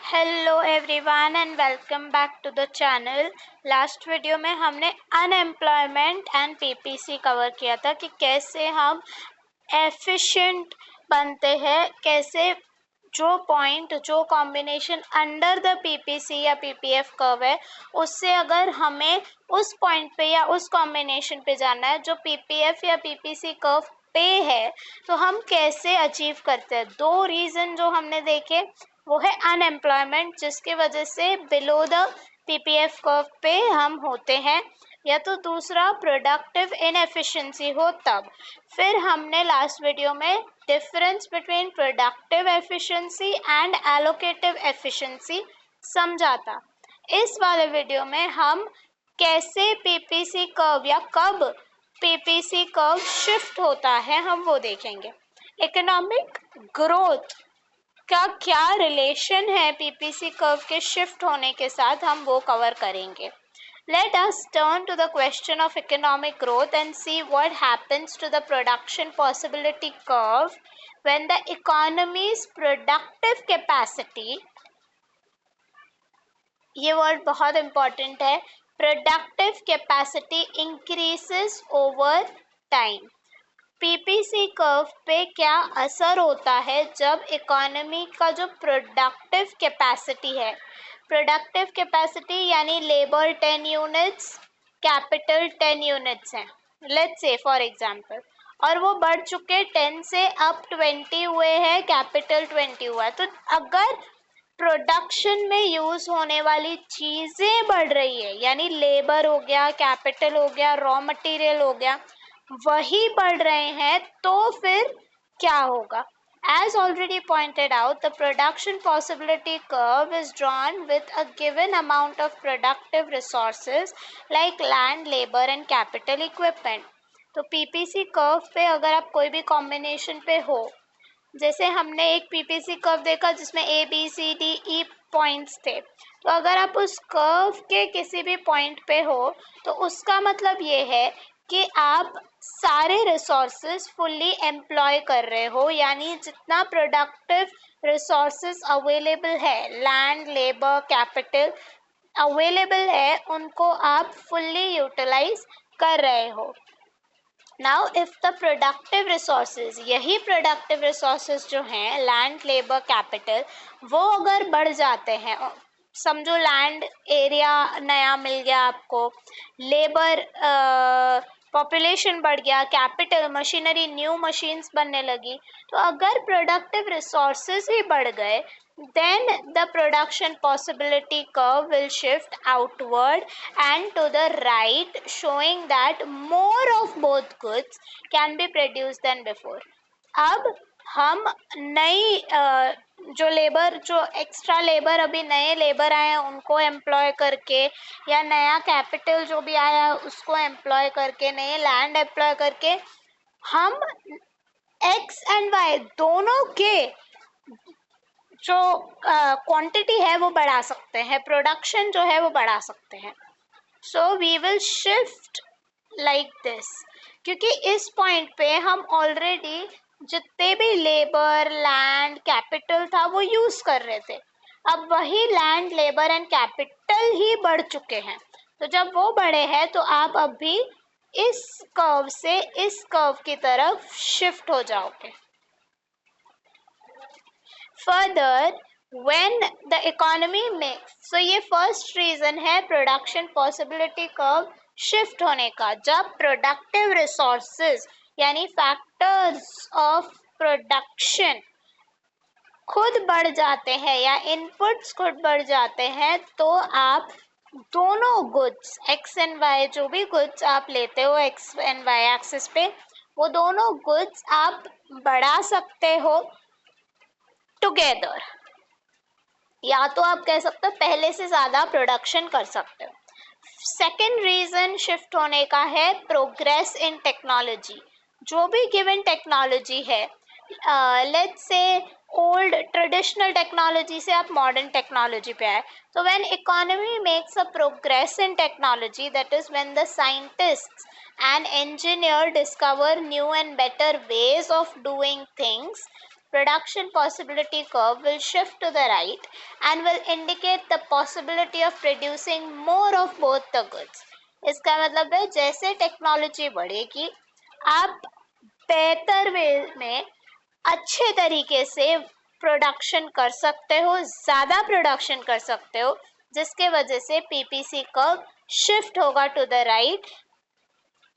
Hello everyone and welcome back to the channel. Last video में हमने unemployment and PPC cover किया था कि कैसे हम एफिशिएंट बनते हैं, कैसे जो कॉम्बिनेशन अंडर द पीपीसी या पीपीएफ कर्व है उससे अगर हमें उस पॉइंट पे या उस कॉम्बिनेशन पे जाना है जो पीपीएफ या पीपीसी कर्व पे है, तो हम कैसे अचीव करते हैं। दो रीज़न जो हमने देखे वो है अनएम्प्लॉयमेंट, जिसके वजह से बिलो द पीपीएफ कर्व पे हम होते हैं, या तो दूसरा प्रोडक्टिव इनएफिशिएंसी हो तब। फिर हमने लास्ट वीडियो में difference between productive efficiency and allocative efficiency समझा था। इस वाले वीडियो में हम कैसे पीपीसी कर्व या कब पीपीसी कर्व शिफ्ट होता है हम वो देखेंगे। इकोनॉमिक ग्रोथ का क्या रिलेशन है पीपीसी कर्व के शिफ्ट होने के साथ, हम वो कवर करेंगे। Let us turn to the question of economic growth and see what happens to the production possibility curve when the economy's productive capacity, ये वर्ड बहुत इंपॉर्टेंट है, productive capacity increases over time. PPC curve पे क्या असर होता है जब economy का जो प्रोडक्टिव कैपेसिटी है, प्रोडक्टिव कैपेसिटी यानी लेबर 10 यूनिट्स, कैपिटल 10 यूनिट्स हैं, लेट्स से फॉर एग्जांपल, और वो बढ़ चुके 10 से अब 20 हुए हैं, कैपिटल 20 हुआ है। तो अगर प्रोडक्शन में यूज होने वाली चीजें बढ़ रही है, यानी लेबर हो गया, कैपिटल हो गया, रॉ मटेरियल हो गया, वही बढ़ रहे हैं, तो फिर क्या होगा। As already pointed out, the production possibility curve is drawn with a given amount of productive resources like land, labor and capital equipment. तो पीपीसी कर्व पे अगर आप कोई भी कॉम्बिनेशन पे हो, जैसे हमने एक पीपीसी कर्व देखा जिसमें A B C D E points थे, तो अगर आप उस कर्व के किसी भी पॉइंट पे हो तो उसका मतलब ये है कि आप सारे रिसोर्सेज फुल्ली एम्प्लॉय कर रहे हो, यानी जितना प्रोडक्टिव रिसोर्सेज अवेलेबल है, लैंड, लेबर, कैपिटल अवेलेबल है, उनको आप फुल्ली यूटिलाइज कर रहे हो। Now if the productive resources, यही प्रोडक्टिव रिसोर्सेज जो हैं लैंड, लेबर, कैपिटल, वो अगर बढ़ जाते हैं, समझो लैंड एरिया नया मिल गया आपको, लेबर पॉपुलेशन बढ़ गया, कैपिटल मशीनरी न्यू मशीन्स बनने लगी, तो अगर प्रोडक्टिव रिसोर्सेज ही बढ़ गए, then the production possibility curve will shift outward and to the right, showing that more of both goods can be produced than before. अब हम नई जो एक्स्ट्रा लेबर, अभी नए लेबर आए हैं उनको एम्प्लॉय करके, या नया कैपिटल जो भी आया है उसको एम्प्लॉय करके, नए लैंड एम्प्लॉय करके, हम एक्स एंड वाई दोनों के जो क्वांटिटी है वो बढ़ा सकते हैं, प्रोडक्शन जो है वो बढ़ा सकते हैं। So we will shift like this, क्योंकि इस पॉइंट पे हम ऑलरेडी जितने भी लेबर, लैंड, कैपिटल था वो यूज कर रहे थे, अब वही लैंड, लेबर एंड कैपिटल ही बढ़ चुके हैं। तो जब वो बढ़े हैं तो आप अभी इस कर्व से इस कर्व की तरफ शिफ्ट हो जाओगे। Further, when the economy makes, so ये फर्स्ट रीजन है प्रोडक्शन पॉसिबिलिटी कर्व शिफ्ट होने का, जब प्रोडक्टिव रिसोर्सेज यानी फैक्टर्स ऑफ प्रोडक्शन खुद बढ़ जाते हैं या इनपुट्स खुद बढ़ जाते हैं, तो आप दोनों गुड्स एक्स एंड वाई, जो भी गुड्स आप लेते हो एक्स एंड वाई एक्सिस पे, वो दोनों गुड्स आप बढ़ा सकते हो टुगेदर, या तो आप कह सकते हो पहले से ज़्यादा प्रोडक्शन कर सकते हो। सेकेंड रीज़न शिफ्ट होने का है प्रोग्रेस इन टेक्नोलॉजी। जो भी गिवन टेक्नोलॉजी है, let's say old traditional technology से आप मॉडर्न टेक्नोलॉजी पे आए, तो when economy makes a progress in technology, that is when the scientists and engineer discover new and better ways of doing things, production possibility curve will shift to the right and will indicate the possibility of producing more of both the goods. इसका मतलब है जैसे technology बढ़ेगी आप बेहतर वे में अच्छे तरीके से प्रोडक्शन कर सकते हो, ज़्यादा प्रोडक्शन कर सकते हो, जिसके वजह से पीपीसी कर्व शिफ्ट होगा to the right.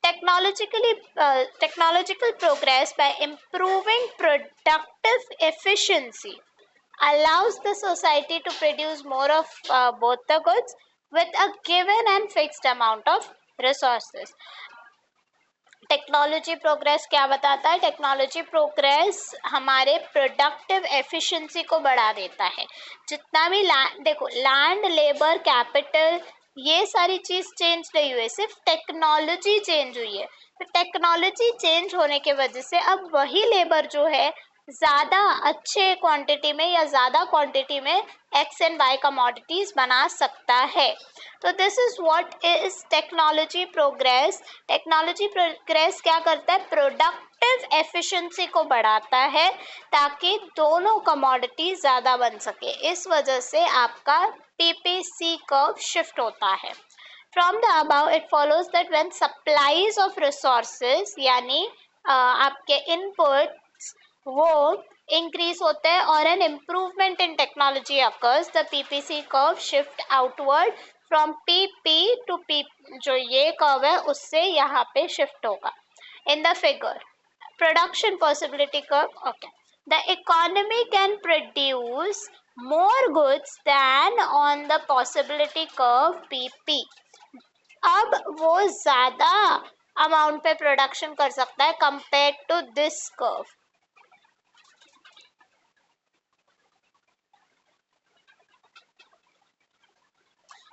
Technological progress by improving productive efficiency allows the society to produce more of both the goods with a given and fixed amount of resources. Technology progress क्या बताता है? Technology progress हमारे productive efficiency को बढ़ा देता है. जितना भी देखो लैंड, लेबर, कैपिटल, ये सारी चीज चेंज नहीं हुई, सिर्फ टेक्नोलॉजी चेंज हुई है. तो टेक्नोलॉजी चेंज होने के वजह से अब वही लेबर जो है ज़्यादा अच्छे क्वांटिटी में या ज़्यादा क्वांटिटी में एक्स एंड वाई कमोडिटीज़ बना सकता है. तो this is what is technology progress. Technology progress क्या करता है? प्रोडक्टिव एफिशिएंसी को बढ़ाता है ताकि दोनों कमोडिटीज ज़्यादा बन सके. इस वजह से आपका पीपीसी कर्व शिफ्ट होता है. From the above it follows that when supplies of resources यानी आपके inputs वो इंक्रीज होते हैं और an improvement in technology occurs, the PPC curve shift outward from PP two P. जो ये कर्व है उससे यहाँ पे शिफ्ट होगा. In the figure production possibility curve. Okay, the economy can produce more goods than on the possibility curve PP. अब वो ज़्यादा अमाउंट पे प्रोडक्शन कर सकता है compare to this curve.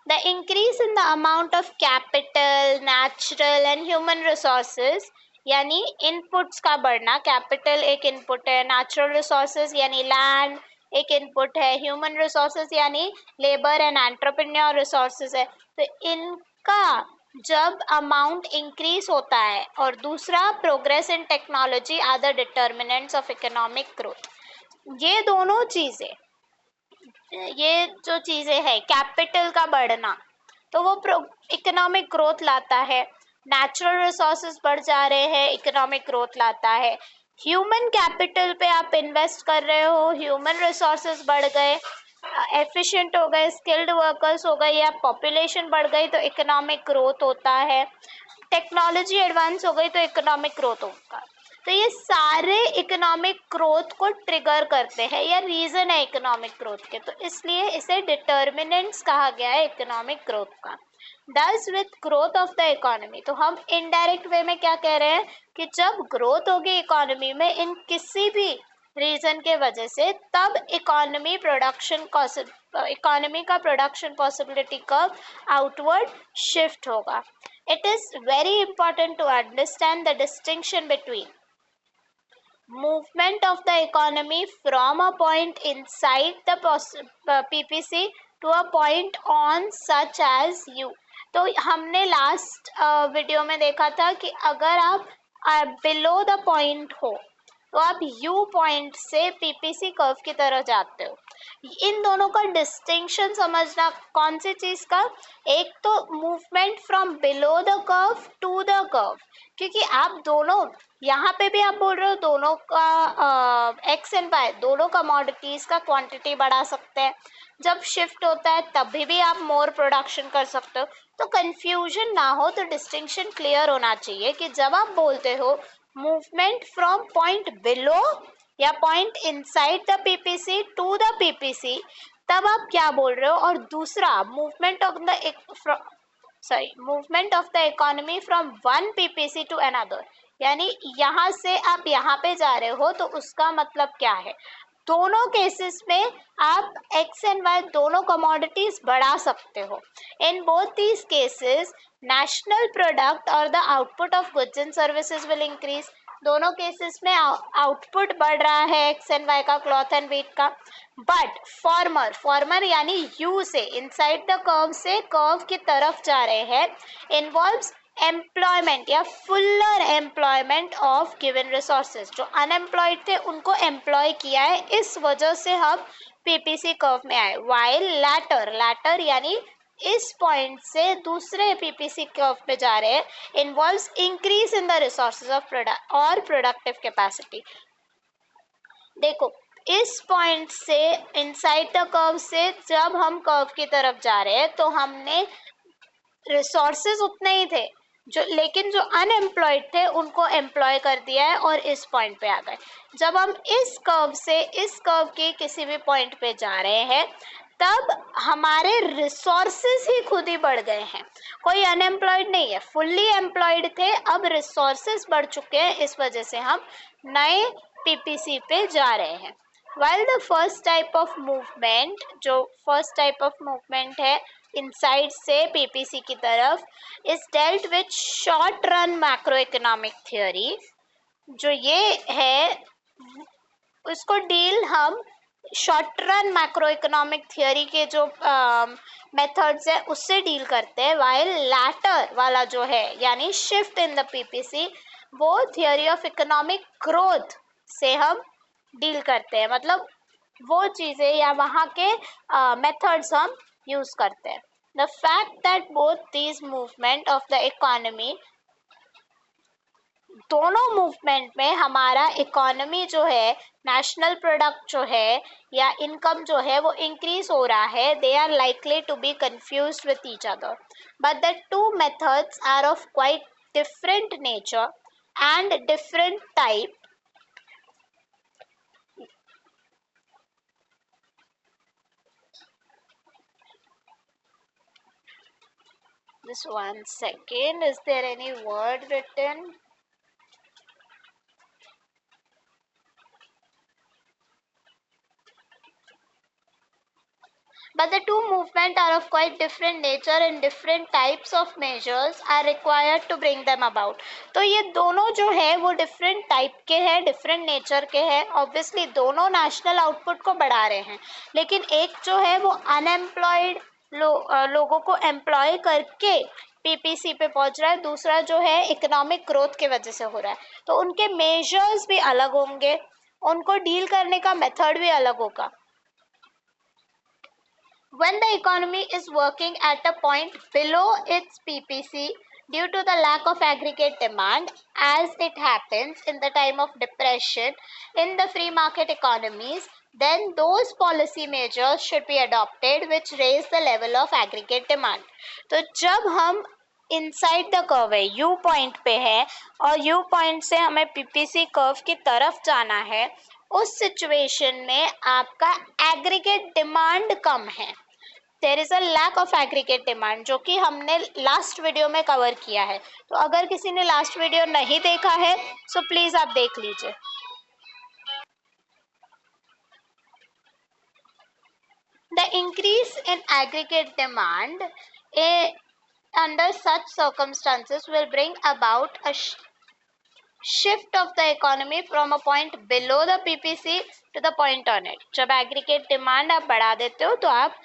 The increase in the amount of capital, natural and human resources यानी inputs का बढ़ना. कैपिटल एक इनपुट है, नेचुरल रिसोर्सेज यानी लैंड एक इनपुट है, ह्यूमन रिसोर्सेज यानी लेबर एंड एंटरप्रेन्योर रिसोर्सेज है. तो इनका जब अमाउंट इंक्रीज होता है और दूसरा progress in technology are the determinants of economic growth. ये दोनों चीज़ें, ये जो चीज़ें हैं कैपिटल का बढ़ना तो वो इकोनॉमिक ग्रोथ लाता है. नेचुरल रिसोर्सेज बढ़ जा रहे हैं, इकोनॉमिक ग्रोथ लाता है. ह्यूमन कैपिटल पे आप इन्वेस्ट कर रहे हो, ह्यूमन रिसोर्सेज बढ़ गए, एफिशिएंट हो गए, स्किल्ड वर्कर्स हो गए या पॉपुलेशन बढ़ गई तो इकोनॉमिक ग्रोथ होता है. टेक्नोलॉजी एडवांस हो गई तो इकोनॉमिक ग्रोथ होगा. तो ये सारे इकोनॉमिक ग्रोथ को ट्रिगर करते हैं या रीज़न है इकोनॉमिक ग्रोथ के. तो इसलिए इसे डिटर्मिनेंट्स कहा गया है इकोनॉमिक ग्रोथ का. Thus with growth of the economy, तो हम इनडायरेक्ट वे में क्या कह रहे हैं कि जब ग्रोथ होगी इकोनॉमी में इन किसी भी रीजन के वजह से तब इकोनॉमी का production possibility curve outward shift होगा. It is very important to understand the distinction between movement of the economy from a point inside the PPC to a point on such as U. तो हमने last video में देखा था कि अगर आप below the point हो तो आप U पॉइंट से पीपीसी कर्व की तरह जाते हो. इन दोनों का डिस्टिंक्शन समझना. कौन सी चीज़ का? एक तो movement from below the curve to the curve, क्योंकि आप दोनों यहाँ पे भी आप बोल रहे हो दोनों का एक्स एंड वाई दोनों कमोडिटीज़ का क्वांटिटी बढ़ा सकते हैं. जब शिफ्ट होता है तभी भी आप मोर प्रोडक्शन कर सकते हो. तो कंफ्यूजन ना हो तो डिस्टिंक्शन क्लियर होना चाहिए कि जब आप बोलते हो मूवमेंट फ्रॉम पॉइंट बिलो या point inside the PPC to the PPC तब आप क्या बोल रहे हो. और दूसरा movement of the economy from one PPC to another, यानी यहाँ से आप यहाँ पे जा रहे हो तो उसका मतलब क्या है. दोनों केसेस में आप एक्स एंड वाई दोनों कमोडिटीज बढ़ा सकते हो. In both these cases national product और the output of goods and services will increase. दोनों केसेस में आउटपुट बढ़ रहा है एक्स एंड वाई का, क्लॉथ एंड व्हीट का. बट फॉर्मर यानी यू से इनसाइड द कर्व से कर्व की तरफ जा रहे हैं इन्वॉल्व्स एम्प्लॉयमेंट या fuller employment of given resources. जो अनएम्प्लॉयड थे उनको एम्प्लॉय किया है, इस वजह से हम पीपीसी कर्व में आए। वाइल लैटर यानी इस पॉइंट से दूसरे पीपीसी कर्व पे जा रहे हैं, involves increase in the resources of product और प्रोडक्टिव कैपेसिटी। देखो इस पॉइंट से इनसाइड द कर्व से जब हम कर्व की तरफ जा रहे हैं तो हमने रिसोर्सेज उतने ही थे जो, लेकिन जो अनएम्प्लॉयड थे उनको एम्प्लॉय कर दिया है और इस पॉइंट पे आ गए। जब हम इस कर्व से इस कर्व के किसी भी पॉइंट पे जा रहे हैं तब हमारे रिसोर्सेज ही खुद ही बढ़ गए हैं, कोई अनएम्प्लॉयड नहीं है, फुल्ली एम्प्लॉयड थे, अब रिसोर्सेज बढ़ चुके हैं, इस वजह से हम नए पीपीसी पे जा रहे हैं। While the first type of movement, जो first type of movement है इनसाइड से पीपीसी की तरफ, is dealt with short run macroeconomic theory, जो ये है उसको डील हम short run macro economic theory के जो मेथड्स है उससे डील करते हैं। वाइल लैटर वाला जो है यानी शिफ्ट इन द पीपीसी, वो थियोरी ऑफ इकोनॉमिक ग्रोथ से हम डील करते हैं, मतलब वो चीज़ें या वहाँ के मेथड्स हम यूज़ करते हैं। The fact that both these movement of the economy, दोनों मूवमेंट में हमारा इकोनॉमी जो है, नेशनल प्रोडक्ट जो है या इनकम जो है वो इंक्रीज हो रहा है, they are likely to be confused with each other, but the two methods are of quite different nature and different type. Just 1 second, is there any word written? But the two movements are of quite different nature and different types of measures are required to bring them about. तो ये दोनों जो है वो different type के हैं, different nature के हैं। Obviously दोनों national output को बढ़ा रहे हैं, लेकिन एक जो है वो unemployed लोगों को एम्प्लॉय करके पीपीसी पे पहुंच रहा है, दूसरा जो है इकोनॉमिक ग्रोथ के वजह से हो रहा है, तो उनके मेजर्स भी अलग होंगे, उनको डील करने का मेथड भी अलग होगा। When the economy is working at a point below its PPC due to the lack of aggregate demand, as it happens in the time of depression in the free market economies, then those policy measures should be adopted which raise the level of aggregate demand. तो जब हम inside the curve है, you point पे है और you point से हमें PPC curve की तरफ जाना है, उस सिचुएशन में आपका एग्रीगेट डिमांड कम है, there is a lack of aggregate demand, जो कि हमने लास्ट वीडियो में कवर किया है। तो अगर किसी ने लास्ट वीडियो नहीं देखा है सो प्लीज आप देख लीजिए। The increase in aggregate demand under such circumstances will bring about a shift of the economy from a point below the PPC to the point on it. जब aggregate demand आप बढ़ा देते हो तो आप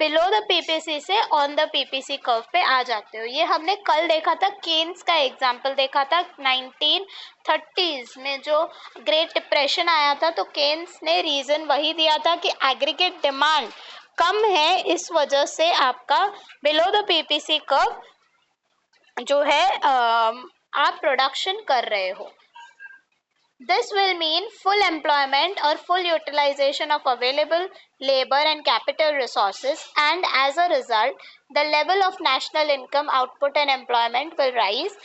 बिलो द पीपीसी से on the PPC curve पे आ जाते हो। ये हमने कल देखा था, केन्स का एग्जाम्पल देखा था 1930s में जो ग्रेट डिप्रेशन आया था, तो केन्स ने रीज़न वही दिया था कि एग्रीगेट डिमांड कम है, इस वजह से आपका बिलो द पीपीसी कर्व जो है आप प्रोडक्शन कर रहे हो। This will mean full employment or full utilization of available labor and capital resources, and as a result, the level of national income, output and employment will rise.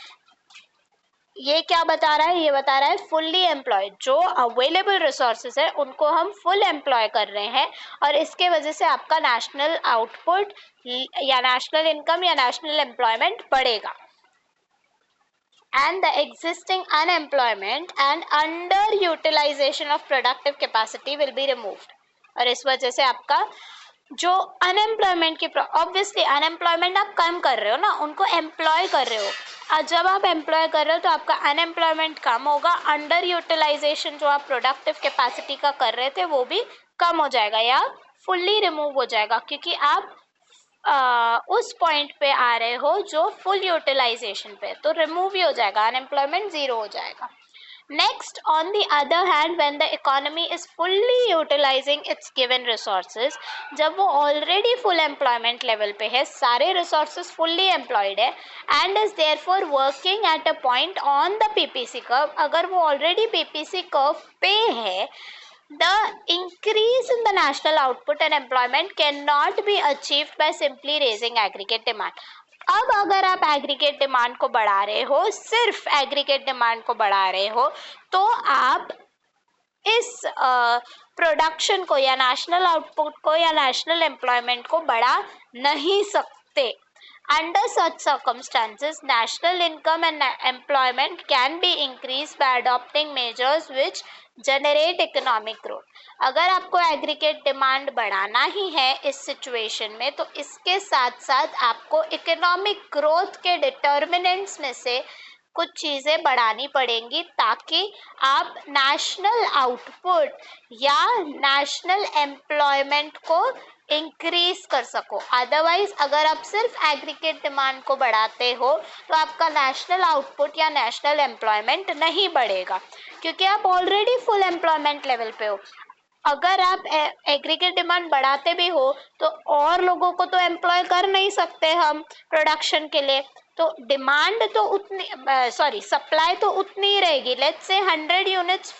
ये क्या बता रहा है? ये बता रहा है फुल्ली एम्प्लॉयड जो अवेलेबल रिसोर्सेज है उनको हम फुल एम्प्लॉय कर रहे हैं, और इसके वजह से आपका नेशनल आउटपुट या नेशनल इनकम या नेशनल एम्प्लॉयमेंट बढ़ेगा। And the existing unemployment and underutilization of productive capacity will be removed. और इस वजह से आपका जो अनएम्प्लॉयमेंट की, ऑब्वियसली अनएम्प्लॉयमेंट आप कम कर रहे हो ना, उनको एम्प्लॉय कर रहे हो, और जब आप एम्प्लॉय कर रहे हो तो आपका अनएम्प्लॉयमेंट कम होगा, अंडर यूटिलाइजेशन जो आप प्रोडक्टिव कैपेसिटी का कर रहे थे वो भी कम हो जाएगा या फुल्ली रिमूव हो जाएगा, क्योंकि आप उस पॉइंट पे आ रहे हो जो फुल यूटिलाइजेशन पे, तो रिमूव ही हो जाएगा, अनएम्प्लॉयमेंट जीरो हो जाएगा। Next, on the other hand, when the economy is fully utilizing its given resources, जब वो already full employment level पे है, सारे resources fully employed है and is therefore working at a point on the PPC curve, अगर वो already PPC curve पे है, the increase in the national output and employment cannot be achieved by simply raising aggregate demand. अब अगर आप aggregate demand को बढ़ा रहे हो, सिर्फ एग्रीगेट डिमांड को बढ़ा रहे हो, तो आप इस प्रोडक्शन को या नेशनल आउटपुट को या नेशनल एम्प्लॉयमेंट को बढ़ा नहीं सकते। Under such circumstances, national income and employment can be increased by adopting measures which generate economic growth. अगर आपको एग्रीगेट डिमांड बढ़ाना ही है इस सिचुएशन में, तो इसके साथ साथ आपको इकोनॉमिक ग्रोथ के डिटर्मिनेंट्स में से कुछ चीज़ें बढ़ानी पड़ेंगी ताकि आप नेशनल आउटपुट या नेशनल एम्प्लॉयमेंट को इंक्रीज कर सको। अदरवाइज अगर आप सिर्फ एग्रीगेट डिमांड को बढ़ाते हो तो आपका नेशनल आउटपुट या नेशनल एम्प्लॉयमेंट नहीं बढ़ेगा, क्योंकि आप ऑलरेडी फुल एम्प्लॉयमेंट लेवल पे हो। अगर आप एग्रीगेट डिमांड बढ़ाते भी हो तो और लोगों को तो एम्प्लॉय कर नहीं सकते हम प्रोडक्शन के लिए, तो डिमांड तो उतनी सप्लाई तो उतनी ही रहेगी। Let's say 100 units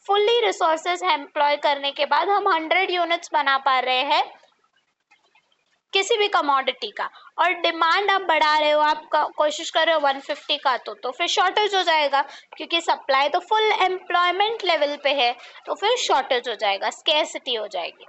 fully resources employ करने के बाद हम 100 यूनिट्स बना पा रहे हैं किसी भी कमोडिटी का, और डिमांड आप बढ़ा रहे हो, आप कोशिश कर रहे हो 150 का, तो फिर शॉर्टेज हो जाएगा, क्योंकि सप्लाई तो फुल एम्प्लॉयमेंट लेवल पे है, तो फिर शॉर्टेज हो जाएगा, स्केर्सिटी हो जाएगी।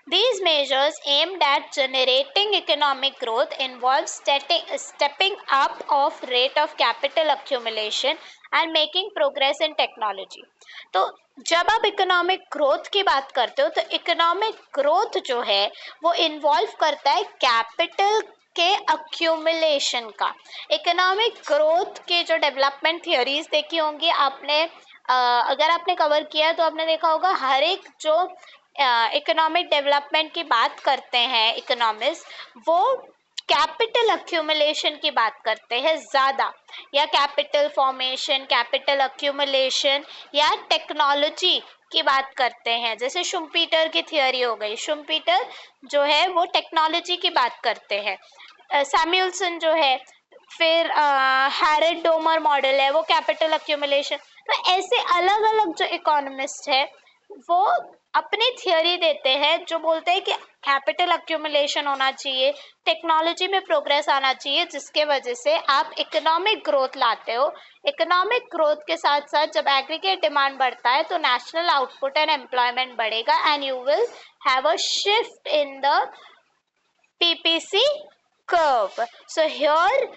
These measures aimed at generating economic growth involve stepping up of rate of capital accumulation and making progress in technology. तो जब आप इकोनॉमिक ग्रोथ की बात करते हो तो इकोनॉमिक ग्रोथ जो है वो इन्वॉल्व करता है कैपिटल के अक्यूमुलेशन का। इकोनॉमिक ग्रोथ के जो डेवलपमेंट थियोरीज देखी होंगी आपने, अगर आपने कवर किया तो आपने देखा होगा हर एक जो इकोनॉमिक डेवलपमेंट की बात करते हैं इकोनॉमिस्ट, वो कैपिटल अक्यूमुलेशन की बात करते हैं ज़्यादा, या कैपिटल फॉर्मेशन, कैपिटल अक्यूमुलेशन या टेक्नोलॉजी की बात करते हैं। जैसे शुम्पीटर की थियोरी हो गई, शुम्पीटर जो है वो टेक्नोलॉजी की बात करते हैं। सैमुअल्सन जो है, फिर हैरेड डोमर मॉडल है, वो कैपिटल अक्यूमुलेशन। तो ऐसे अलग अलग जो इकोनॉमिस्ट है वो अपनी थियोरी देते हैं जो बोलते हैं कि कैपिटल अक्यूमुलेशन होना चाहिए, टेक्नोलॉजी में प्रोग्रेस आना चाहिए, जिसके वजह से आप इकोनॉमिक ग्रोथ लाते हो। इकोनॉमिक ग्रोथ के साथ साथ जब एग्रीगेट डिमांड बढ़ता है तो नेशनल आउटपुट एंड एम्प्लॉयमेंट बढ़ेगा and you will have a shift in the PPC curve. So here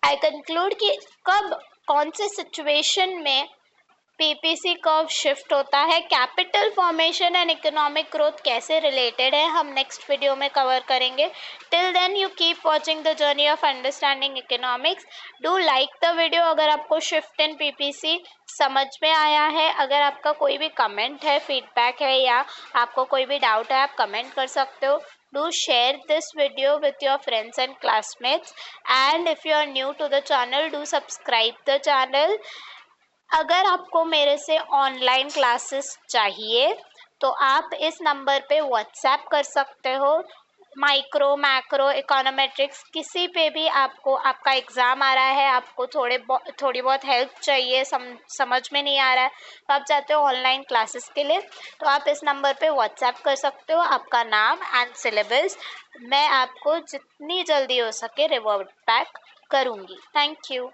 I conclude कि कब कौन से सिचुएशन में PPC कर्व शिफ्ट होता है, capital formation and economic growth कैसे रिलेटेड है, हम नेक्स्ट वीडियो में कवर करेंगे। Till then you keep watching the journey of understanding economics. Do like the video अगर आपको शिफ्ट इन PPC समझ में आया है। अगर आपका कोई भी कमेंट है, फीडबैक है, या आपको कोई भी डाउट है, आप कमेंट कर सकते हो। Do share this video with your friends and classmates, and if you are new to the channel, do subscribe the channel. अगर आपको मेरे से ऑनलाइन क्लासेस चाहिए तो आप इस नंबर पे व्हाट्सएप कर सकते हो। माइक्रो, मैक्रो, इकोनोमेट्रिक्स किसी पे भी आपको, आपका एग्ज़ाम आ रहा है, आपको थोड़ी बहुत हेल्प चाहिए, समझ में नहीं आ रहा है, तो आप चाहते हो ऑनलाइन क्लासेस के लिए, तो आप इस नंबर पे व्हाट्सएप कर सकते हो, आपका नाम एंड सिलेबस। मैं आपको जितनी जल्दी हो सके रिवर्ट बैक करूँगी। Thank you.